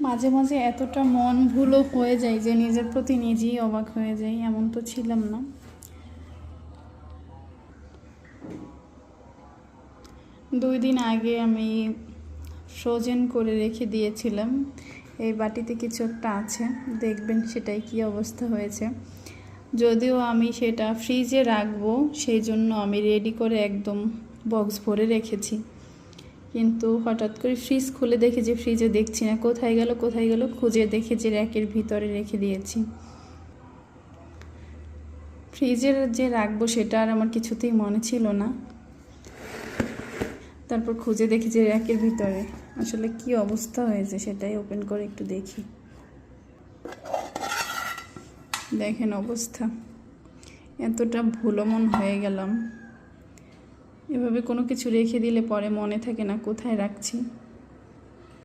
মাঝে মাঝে এতটা মন ভুলও হয়ে যায় যে নিজের প্রতি নিজেই অবাক হয়ে যাই, এমন তো ছিলাম না। 2 দিন আগে আমি ফ্রোজেন করে রেখে দিয়েছিলাম। এই বাটিতে কিছু একটা আছে, দেখবেন সেটাই কি অবস্থা হয়েছে। যদিও আমি সেটা ফ্রিজে রাখবো সেই জন্য আমি রেডি করে একদম বক্স ভরে রেখেছি, কিন্তু হঠাৎ করে ফ্রিজ খুলে দেখি যে ফ্রিজে দেখছি না, কোথায় গেল খুঁজে দেখি যে র্যাকের ভিতরে রেখে দিয়েছি। ফ্রিজের যে রাখবো সেটা আর আমার কিছুতেই মনে ছিল না। তারপর খুঁজে দেখি যে র্যাকের ভিতরে। আসলে কি অবস্থা হয়েছে সেটাই ওপেন করে একটু দেখি। দেখেন অবস্থা, এতটা ভুলো মন হয়ে গেলাম। এভাবে কোনো কিছু রেখে দিলে পরে মনে থাকে না কোথায় রাখছি।